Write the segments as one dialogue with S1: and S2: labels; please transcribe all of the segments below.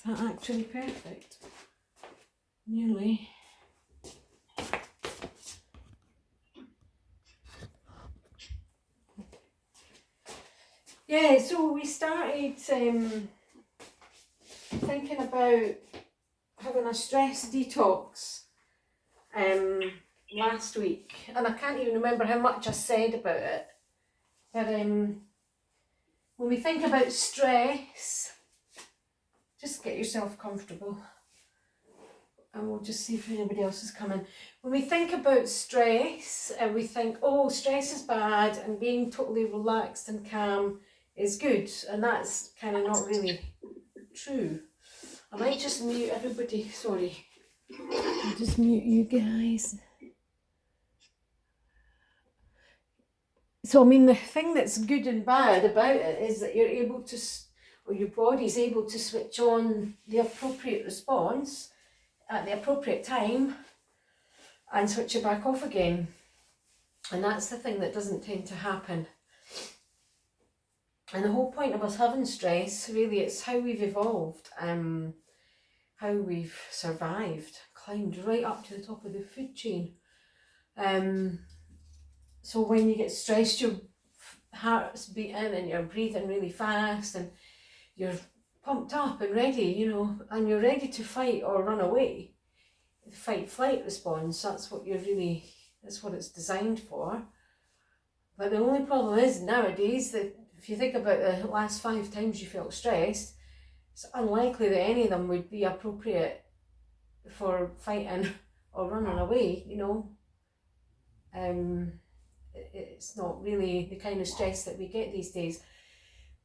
S1: that actually perfect? Nearly. Yeah, so we started thinking about having a stress detox last week, and I can't even remember how much I said about it. But when we think about stress, just get yourself comfortable, and we'll just see if anybody else is coming. When we think about stress, and we think, oh, stress is bad, and being totally relaxed and calm is good, and that's kind of not really true. I might just mute everybody, sorry. I'll just mute you guys. So, I mean, the thing that's good and bad about it is that you're able to, or your body's able to switch on the appropriate response at the appropriate time and switch it back off again. And that's the thing that doesn't tend to happen. And the whole point of us having stress, really, it's how we've evolved, how we've survived, climbed right up to the top of the food chain. So when you get stressed, your heart's beating and you're breathing really fast and you're pumped up and ready, and you're ready to fight or run away. The fight-flight response, that's what it's designed for. But the only problem is nowadays that if you think about the last 5 times you felt stressed, it's unlikely that any of them would be appropriate for fighting or running away, It's not really the kind of stress that we get these days.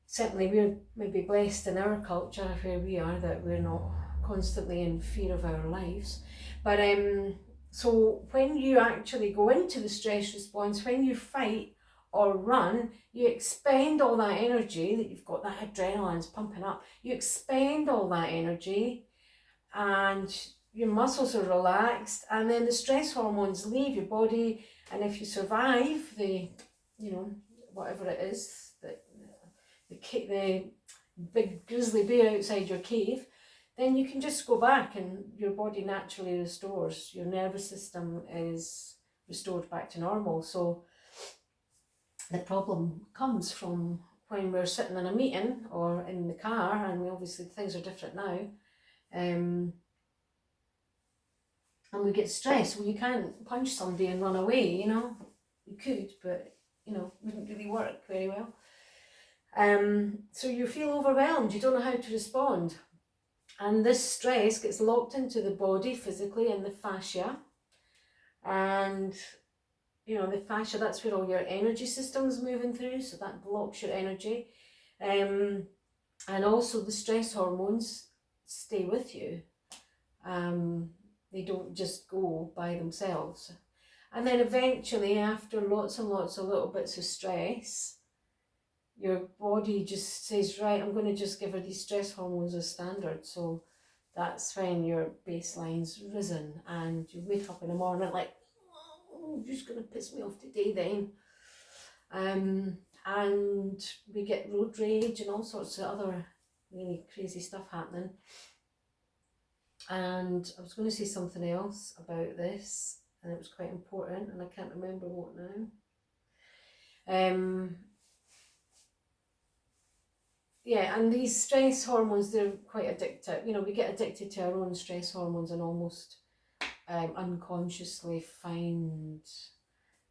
S1: Certainly we're maybe blessed in our culture where we are that we're not constantly in fear of our lives. But so when you actually go into the stress response, when you fight or run, you expend all that energy that you've got, that adrenaline's pumping up, you expend all that energy and your muscles are relaxed, and then the stress hormones leave your body, and if you survive the, whatever it is, the big grizzly bear outside your cave, then you can just go back and your body naturally restores. Your nervous system is restored back to normal. So the problem comes from when we're sitting in a meeting or in the car, and obviously things are different now, and we get stressed. Well, you can't punch somebody and run away, You could, but, wouldn't really work very well. So you feel overwhelmed, you don't know how to respond. And this stress gets locked into the body physically in the fascia. And, the fascia, that's where all your energy system's moving through, so that blocks your energy. And also the stress hormones stay with you. They don't just go by themselves. And then eventually, after lots and lots of little bits of stress, your body just says, right, I'm going to just give her these stress hormones as standard. So that's when your baseline's risen and you wake up in the morning like, oh, you're just going to piss me off today then. And we get road rage and all sorts of other really crazy stuff happening. And I was going to say something else about this, and it was quite important, and I can't remember what now. Yeah, and these stress hormones, they're quite addictive. We get addicted to our own stress hormones and almost unconsciously find,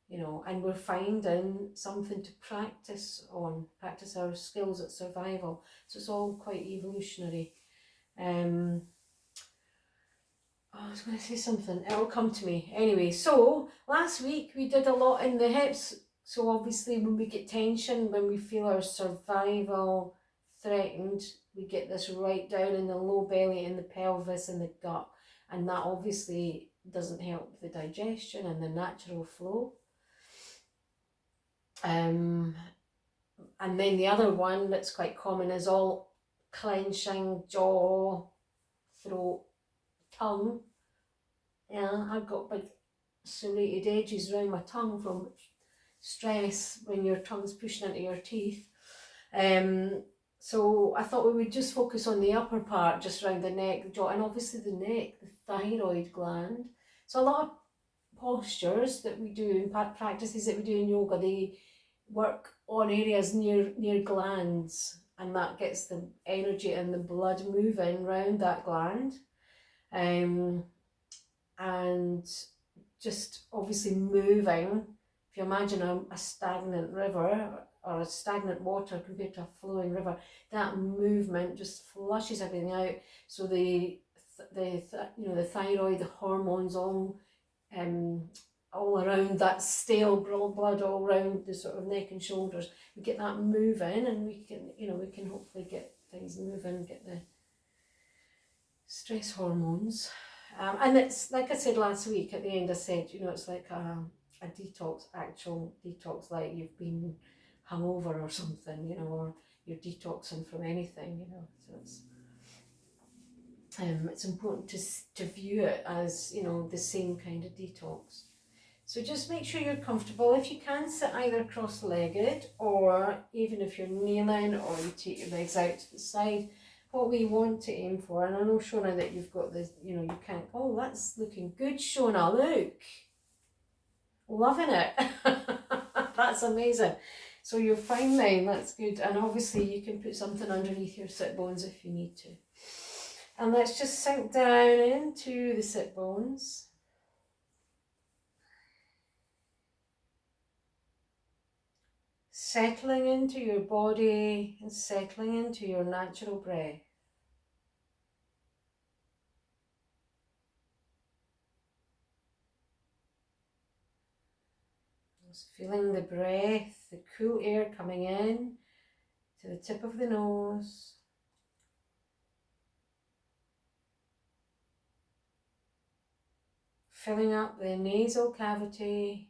S1: and we're finding something to practice our skills at survival. So it's all quite evolutionary. I was going to say something, it'll come to me. Anyway, so last week we did a lot in the hips. So obviously when we get tension, when we feel our survival threatened, we get this right down in the low belly, in the pelvis, in the gut. And that obviously doesn't help the digestion and the natural flow. And then the other one that's quite common is all clenching, jaw, throat, tongue. Yeah, I've got big serrated edges around my tongue from stress when your tongue's pushing into your teeth. So I thought we would just focus on the upper part, just around the neck, the jaw, and obviously the neck, the thyroid gland. So a lot of postures that we do and practices that we do in yoga, they work on areas near glands, and that gets the energy and the blood moving around that gland. And just obviously moving. If you imagine a stagnant river or a stagnant water compared to a flowing river, that movement just flushes everything out. So the thyroid, the hormones, all around that stale blood all around the sort of neck and shoulders. We get that moving, and we can hopefully get things moving, get the stress hormones. And it's like I said last week at the end, I said, it's like a detox, actual detox, like you've been hungover or something, or you're detoxing from anything, So it's important to view it as, the same kind of detox. So just make sure you're comfortable. If you can, sit either cross-legged, or even if you're kneeling, or you take your legs out to the side. What we want to aim for, and I know, Shona, that you've got this, you can't, oh, that's looking good, Shona, look. Loving it. That's amazing. So you're fine then, that's good. And obviously you can put something underneath your sit bones if you need to. And let's just sink down into the sit bones. Settling into your body and settling into your natural breath. Just feeling the breath, the cool air coming in to the tip of the nose. Filling up the nasal cavity.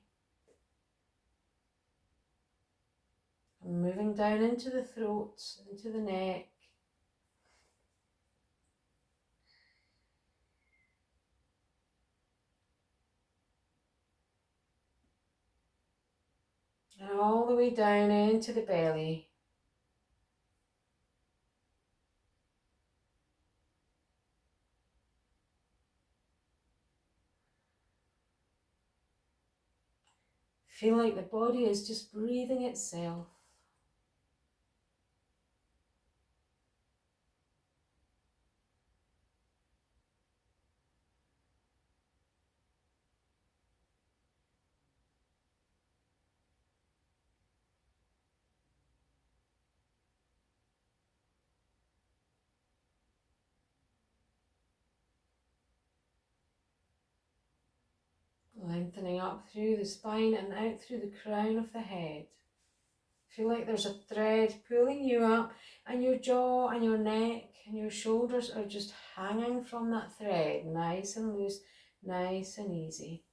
S1: And moving down into the throat, into the neck. And all the way down into the belly. Feel like the body is just breathing itself. Lengthening up through the spine and out through the crown of the head. Feel like there's a thread pulling you up, and your jaw and your neck and your shoulders are just hanging from that thread, nice and loose, nice and easy.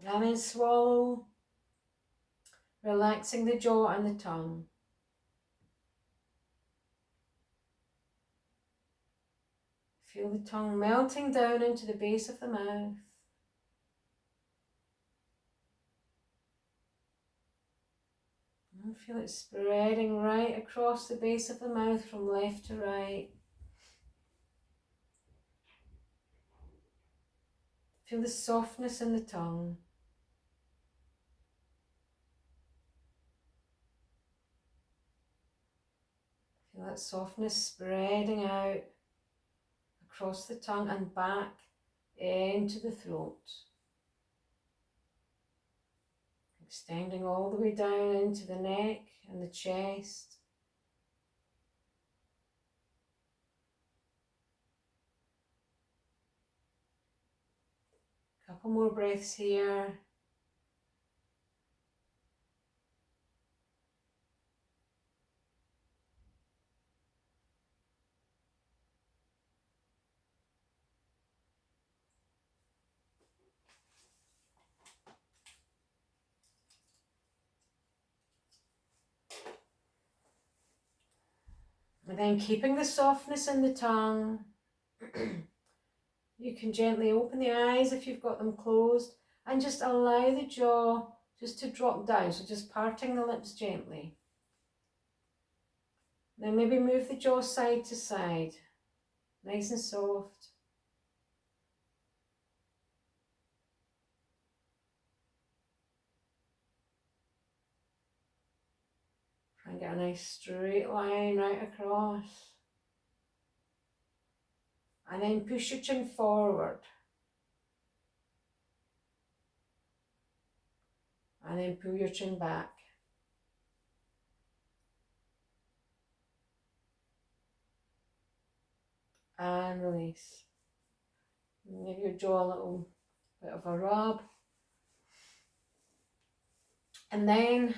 S1: And then swallow, relaxing the jaw and the tongue. Feel the tongue melting down into the base of the mouth. And feel it spreading right across the base of the mouth from left to right. Feel the softness in the tongue. Feel that softness spreading out across the tongue and back into the throat. Extending all the way down into the neck and the chest. Couple more breaths here. And then keeping the softness in the tongue, you can gently open the eyes if you've got them closed, and just allow the jaw just to drop down. So just parting the lips gently. Then maybe move the jaw side to side, nice and soft. Try and get a nice straight line right across. And then push your chin forward. And then pull your chin back. And release. Give your jaw a little bit of a rub. And then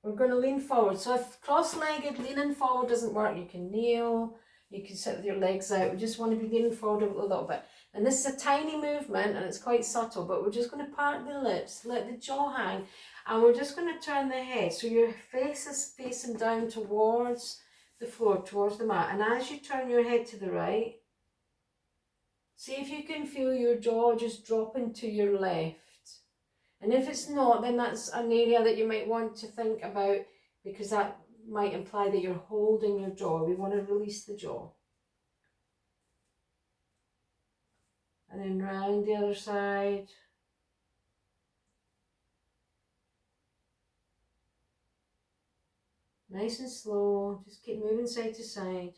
S1: we're going to lean forward. So if cross-legged leaning forward doesn't work, you can kneel, you can sit with your legs out. We just want to be leaning forward a little bit. And this is a tiny movement and it's quite subtle, but we're just going to part the lips, let the jaw hang, and we're just going to turn the head. So your face is facing down towards the floor, towards the mat. And as you turn your head to the right, see if you can feel your jaw just dropping to your left. And if it's not, then that's an area that you might want to think about, because that might imply that you're holding your jaw. We want to release the jaw. And then round the other side. Nice and slow, just keep moving side to side.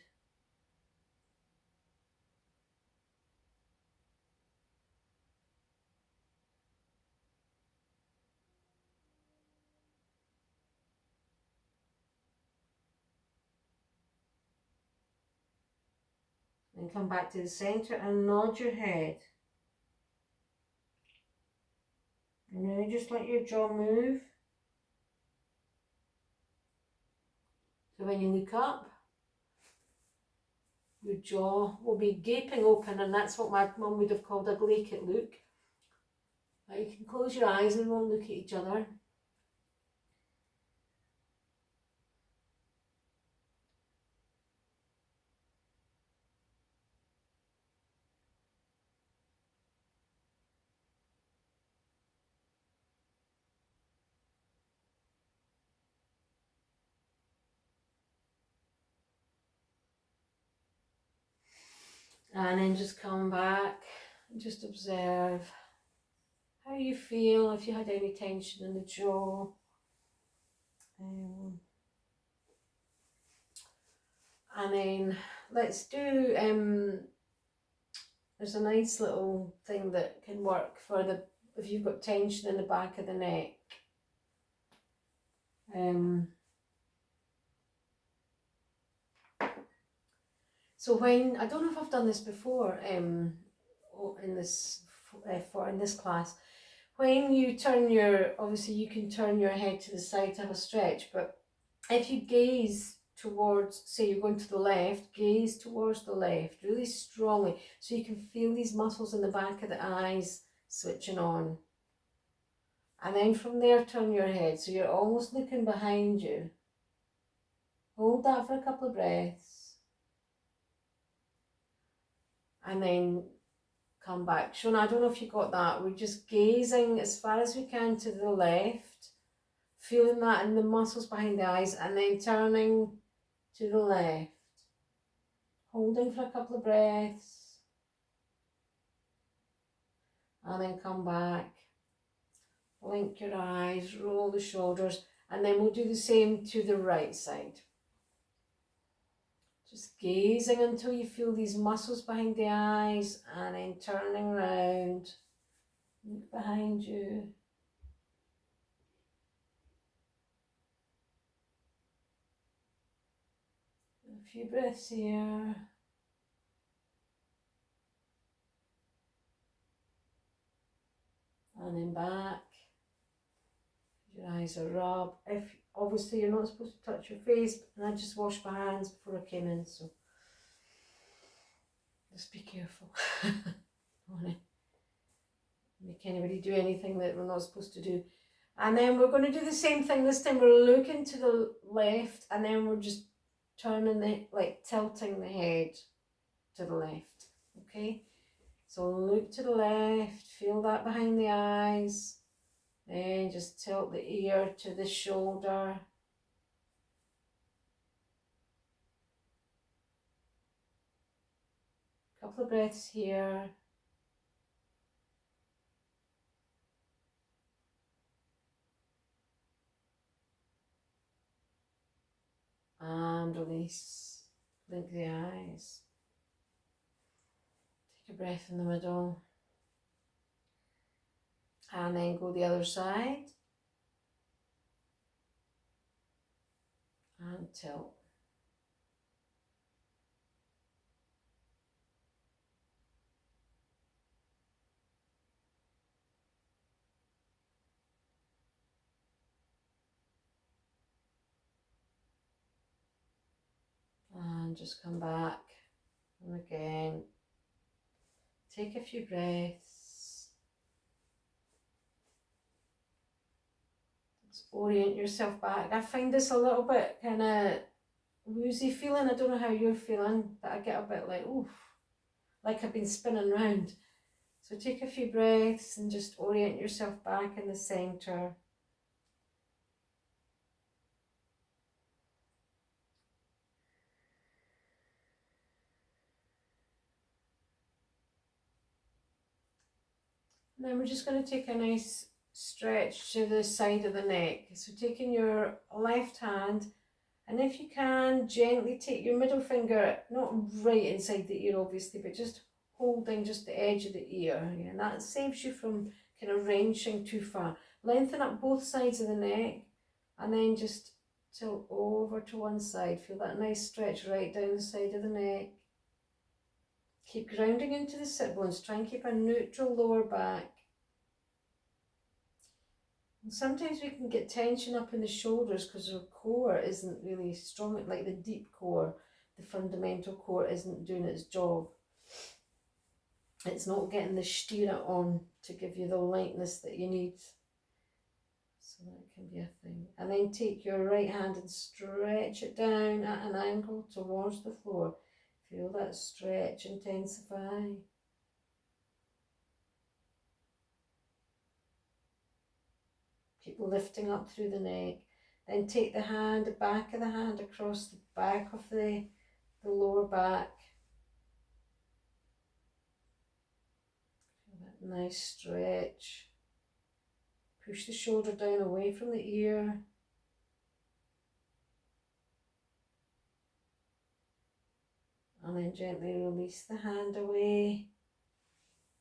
S1: And come back to the centre and nod your head. And then just let your jaw move. So when you look up, your jaw will be gaping open, and that's what my mum would have called a glaikit look. You can close your eyes and we won't look at each other. And then just come back and just observe how you feel, if you had any tension in the jaw. And then let's do, there's a nice little thing that can work for if you've got tension in the back of the neck. So when, I don't know if I've done this before in this class, when you turn obviously you can turn your head to the side to have a stretch, but if you gaze towards, say you're going to the left, gaze towards the left really strongly so you can feel these muscles in the back of the eyes switching on. And then from there turn your head so you're almost looking behind you. Hold that for a couple of breaths. And then come back. Shona, I don't know if you got that. We're just gazing as far as we can to the left, feeling that in the muscles behind the eyes, and then turning to the left. Holding for a couple of breaths. And then come back. Blink your eyes, roll the shoulders, and then we'll do the same to the right side. Just gazing until you feel these muscles behind the eyes, and then turning around, look behind you. A few breaths here. And then back. Your eyes are rubbed. Obviously you're not supposed to touch your face, and I just washed my hands before I came in, so just be careful. Don't want to make anybody do anything that we're not supposed to do. And then we're going to do the same thing this time. We're looking to the left, and then we're just turning tilting the head to the left. Okay, so look to the left, feel that behind the eyes, And just tilt the ear to the shoulder. Couple of breaths here. And release. Blink the eyes. Take a breath in the middle. And then go the other side. And tilt. And just come back. And again. Take a few breaths. Just orient yourself back. I find this a little bit kind of woozy feeling. I don't know how you're feeling, but I get a bit like, oof, like I've been spinning round. So take a few breaths and just orient yourself back in the center. And then we're just going to take a nice stretch to the side of the neck. So taking your left hand, and if you can, gently take your middle finger, not right inside the ear obviously, but just holding just the edge of the ear. Yeah, and that saves you from kind of wrenching too far. Lengthen up both sides of the neck, and then just tilt over to one side. Feel that nice stretch right down the side of the neck. Keep grounding into the sit bones. Try and keep a neutral lower back. And sometimes we can get tension up in the shoulders because our core isn't really strong, like the deep core, the fundamental core isn't doing its job. It's not getting the steer on to give you the lightness that you need. So that can be a thing. And then take your right hand and stretch it down at an angle towards the floor. Feel that stretch intensify. Keep lifting up through the neck. Then take the hand, the back of the hand across the back of the lower back. Feel that nice stretch. Push the shoulder down away from the ear. And then gently release the hand away.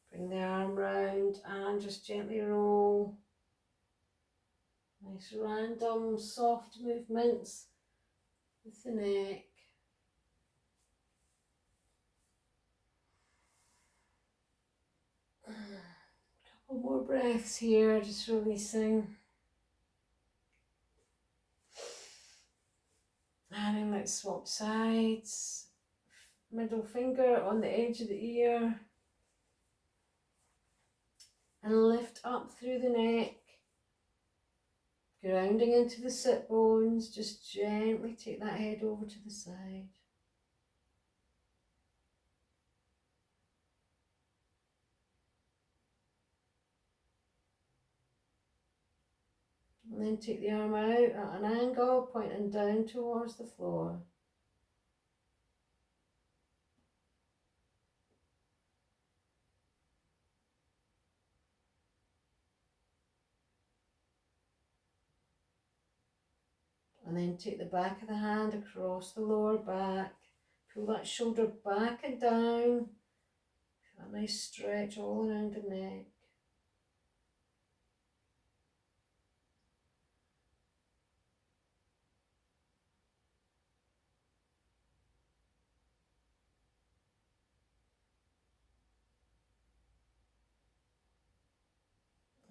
S1: Bring the arm round and just gently roll. Nice random soft movements with the neck. Couple more breaths here, just releasing. And then let's swap sides. Middle finger on the edge of the ear. And lift up through the neck. Grounding into the sit bones. Just gently take that head over to the side. And then take the arm out at an angle, pointing down towards the floor. And then take the back of the hand across the lower back. Pull that shoulder back and down. Feel a nice stretch all around the neck.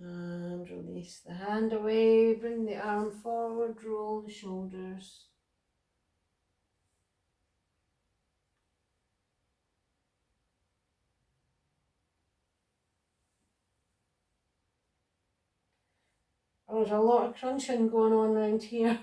S1: And release the hand away, bring the arm forward, roll the shoulders. Oh, there's a lot of crunching going on around here.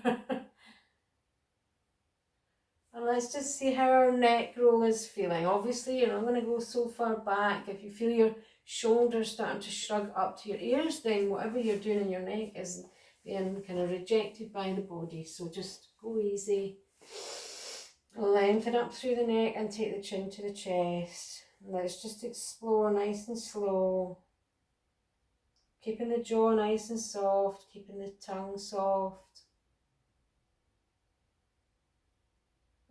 S1: And let's just see how our neck roll is feeling. Obviously, you're not going to go so far back. If you feel your shoulders starting to shrug up to your ears, then whatever you're doing in your neck is being kind of rejected by the body. So just go easy. Lengthen up through the neck and take the chin to the chest. Let's just explore nice and slow. Keeping the jaw nice and soft, keeping the tongue soft.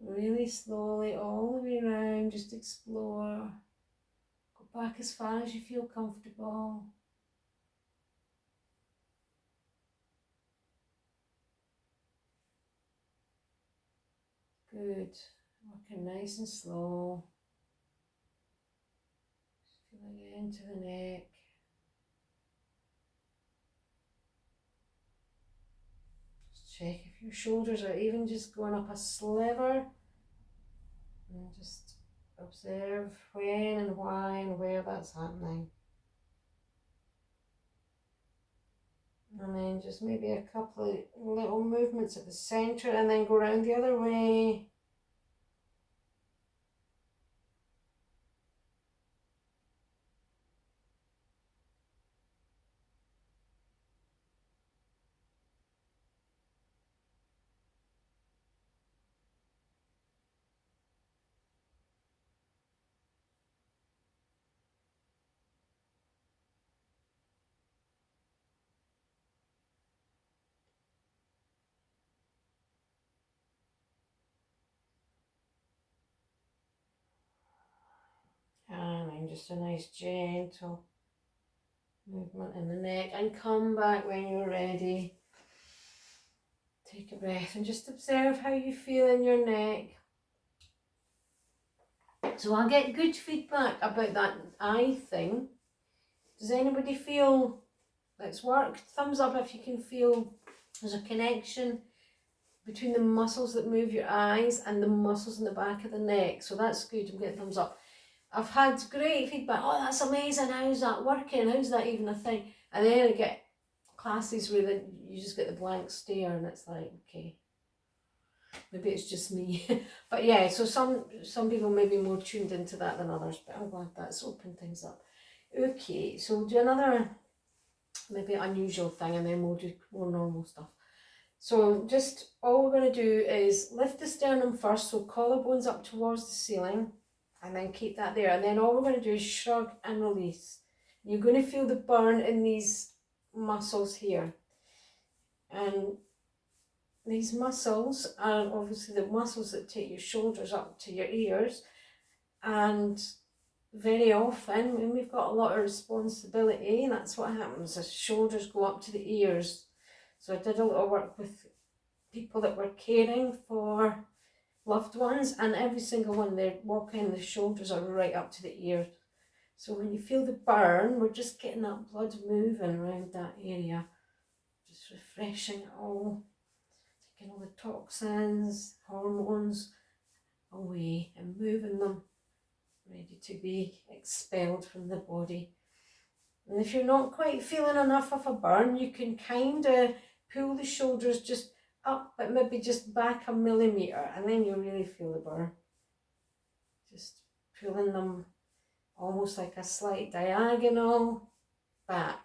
S1: Really slowly all the way around, just explore. Go back as far as you feel comfortable. Good. Working nice and slow. Just feeling into the neck. Just check if your shoulders are even just going up a sliver. And just observe when and why and where that's happening. And then just maybe a couple of little movements at the centre and then go around the other way. And then just a nice gentle movement in the neck, and come back when you're ready. Take a breath and just observe how you feel in your neck. So I get good feedback about that eye thing. Does anybody feel that's worked? Thumbs up if you can feel there's a connection between the muscles that move your eyes and the muscles in the back of the neck. So that's good. I'm getting thumbs up. I've had great feedback. Oh, that's amazing. How's that working? How's that even a thing? And then I get classes where you just get the blank stare and it's like, okay, maybe it's just me. But yeah, so some people may be more tuned into that than others, but I'm glad that's opened things up. Okay, so we'll do another maybe unusual thing and then we'll do more normal stuff. So just all we're going to do is lift the sternum first, so collarbones up towards the ceiling, and then keep that there. And then all we're going to do is shrug and release. You're going to feel the burn in these muscles here. And these muscles are obviously the muscles that take your shoulders up to your ears. And very often when we've got a lot of responsibility, that's what happens. The shoulders go up to the ears. So I did a little work with people that were caring for loved ones, and every single one, they're walking, the shoulders are right up to the ears. So when you feel the burn, we're just getting that blood moving around that area, just refreshing it all, taking all the toxins, hormones away and moving them, ready to be expelled from the body. And if you're not quite feeling enough of a burn, you can kind of pull the shoulders just up, but maybe just back a millimetre, and then you'll really feel the burn. Just pulling them almost like a slight diagonal back.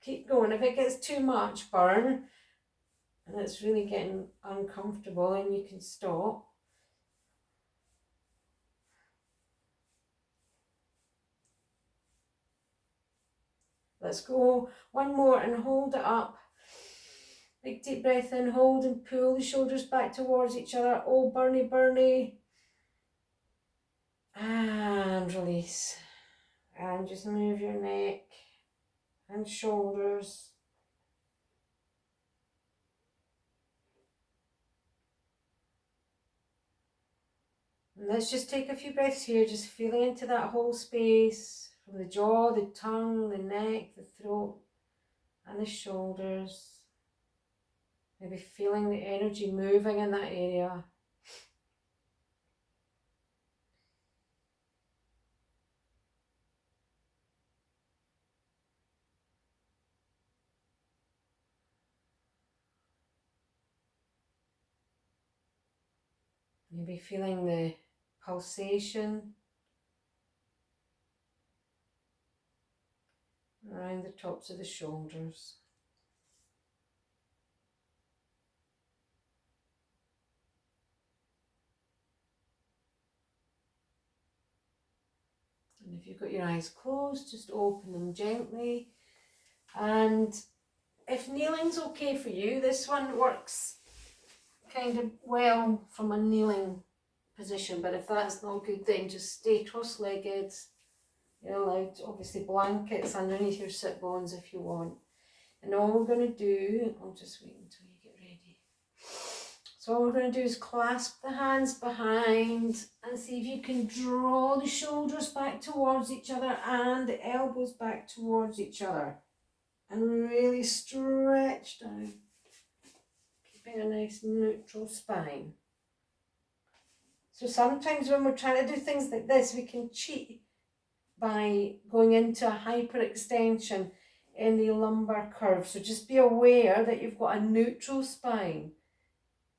S1: Keep going. If it gets too much burn and it's really getting uncomfortable, and you can stop. Let's go one more and hold it up. Big deep breath in, hold and pull the shoulders back towards each other. Oh, burny, burny. And release. And just move your neck and shoulders. And let's just take a few breaths here, just feeling into that whole space, from the jaw, the tongue, the neck, the throat, and the shoulders. Maybe feeling the energy moving in that area. Maybe feeling the pulsation around the tops of the shoulders. And if you've got your eyes closed, just open them gently. And if kneeling's okay for you, this one works kind of well from a kneeling position, but if that's not good, then just stay cross-legged. You're allowed, obviously, blankets underneath your sit bones if you want. And all we're going to do, I'll just wait until you get ready. So all we're going to do is clasp the hands behind and see if you can draw the shoulders back towards each other and the elbows back towards each other. And really stretch down, keeping a nice neutral spine. So sometimes when we're trying to do things like this, we can cheat by going into a hyperextension in the lumbar curve. So just be aware that you've got a neutral spine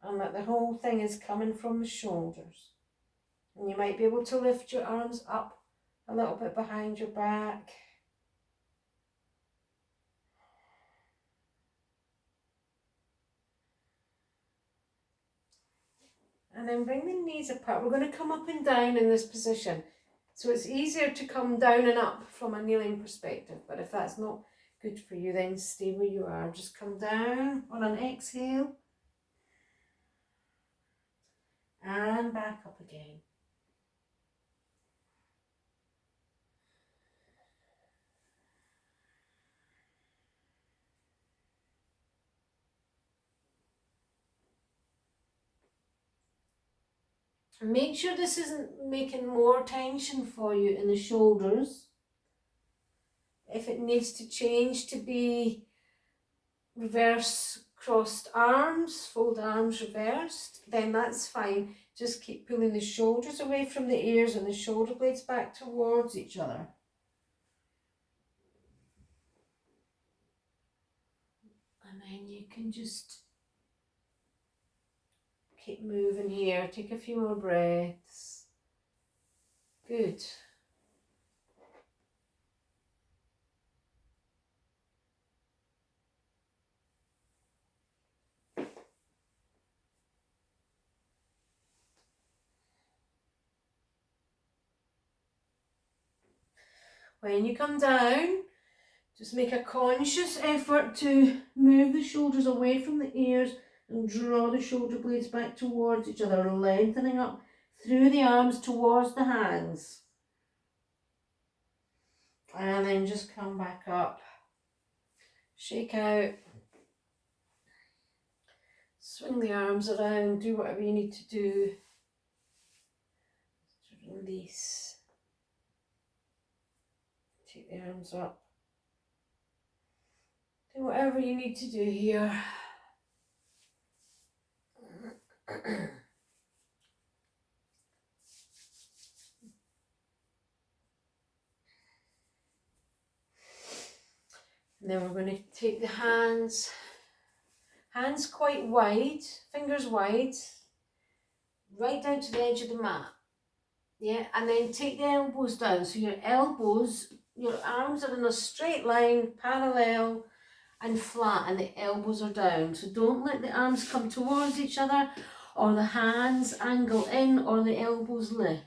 S1: and that the whole thing is coming from the shoulders. And you might be able to lift your arms up a little bit behind your back. And then bring the knees apart. We're going to come up and down in this position. So it's easier to come down and up from a kneeling perspective. But if that's not good for you, then stay where you are. Just come down on an exhale. And back up again. Make sure this isn't making more tension for you in the shoulders. If it needs to change to be reverse crossed arms, fold arms reversed, then that's fine. Just keep pulling the shoulders away from the ears and the shoulder blades back towards each other. And then you can just keep moving here. Take a few more breaths. Good. When you come down, just make a conscious effort to move the shoulders away from the ears and draw the shoulder blades back towards each other, lengthening up through the arms towards the hands. And then just come back up. Shake out. Swing the arms around. Do whatever you need to do to release. Take the arms up. Do whatever you need to do here. And then we're going to take the hands quite wide, fingers wide, right down to the edge of the mat. Yeah, and then take the elbows down. So your elbows, your arms are in a straight line, parallel and flat, and the elbows are down. So don't let the arms come towards each other or the hands angle in or the elbows lift.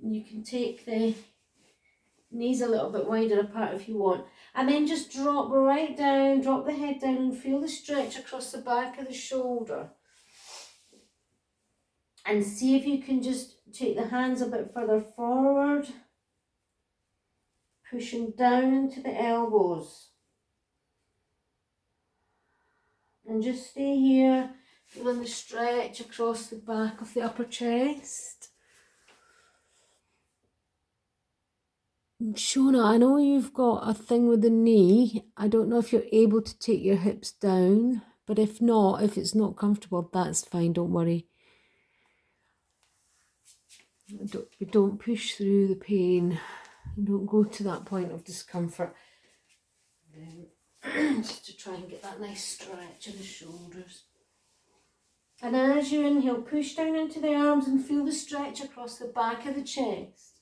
S1: You can take the knees a little bit wider apart if you want. And then just drop right down, drop the head down and feel the stretch across the back of the shoulder. And see if you can just take the hands a bit further forward, pushing down into the elbows. And just stay here, feeling the stretch across the back of the upper chest. And Shona, I know you've got a thing with the knee. I don't know if you're able to take your hips down, but if not, if it's not comfortable, that's fine, don't worry. Don't push through the pain. Don't go to that point of discomfort. Just to try and get that nice stretch in the shoulders. And as you inhale, push down into the arms and feel the stretch across the back of the chest.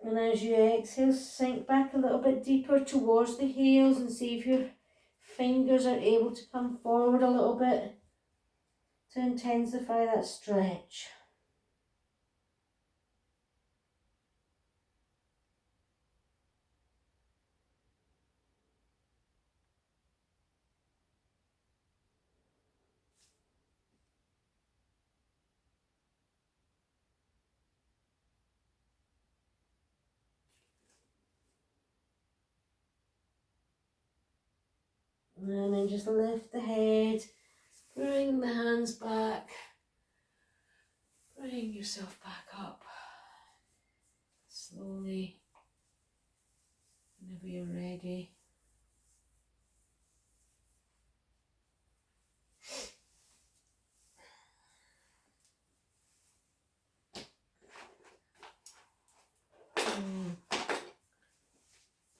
S1: And as you exhale, sink back a little bit deeper towards the heels and see if your fingers are able to come forward a little bit to intensify that stretch. And then just lift the head, bring the hands back, bring yourself back up. Slowly, whenever you're ready.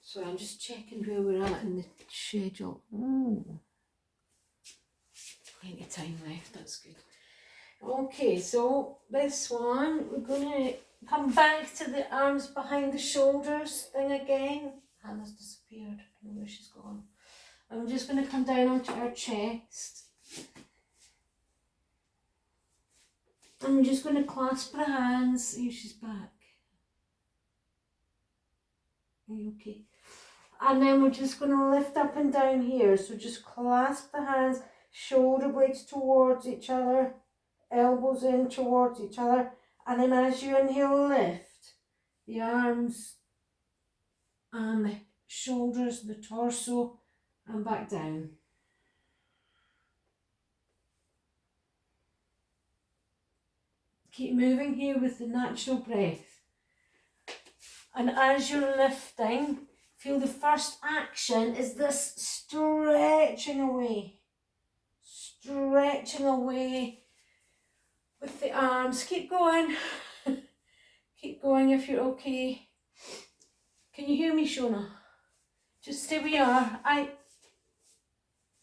S1: So I'm just checking where we're at in the schedule. Plenty of time left, that's good. Okay, so this one, we're going to come back to the arms behind the shoulders thing again. Hannah's disappeared, I don't know where she's gone. I'm just going to come down onto our chest. And we're just going to clasp the hands. Here, she's back. Are you okay? And then we're just going to lift up and down here. So just clasp the hands, shoulder blades towards each other, elbows in towards each other. And then as you inhale, lift the arms and the shoulders, the torso, and back down. Keep moving here with the natural breath. And as you're lifting, feel the first action is this stretching away with the arms. Keep going. Keep going if you're okay. Can you hear me, Shona? Just stay where you are.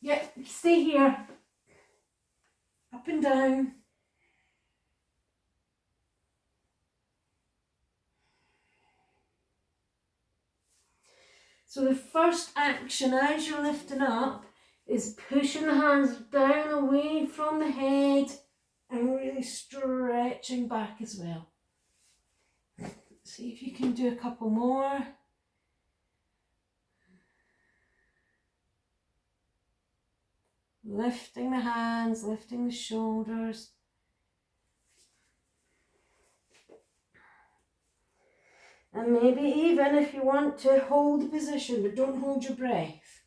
S1: Yeah, stay here. Up and down. So the first action as you're lifting up is pushing the hands down away from the head and really stretching back as well. See if you can do a couple more. Lifting the hands, lifting the shoulders. And maybe even if you want to hold the position, but don't hold your breath.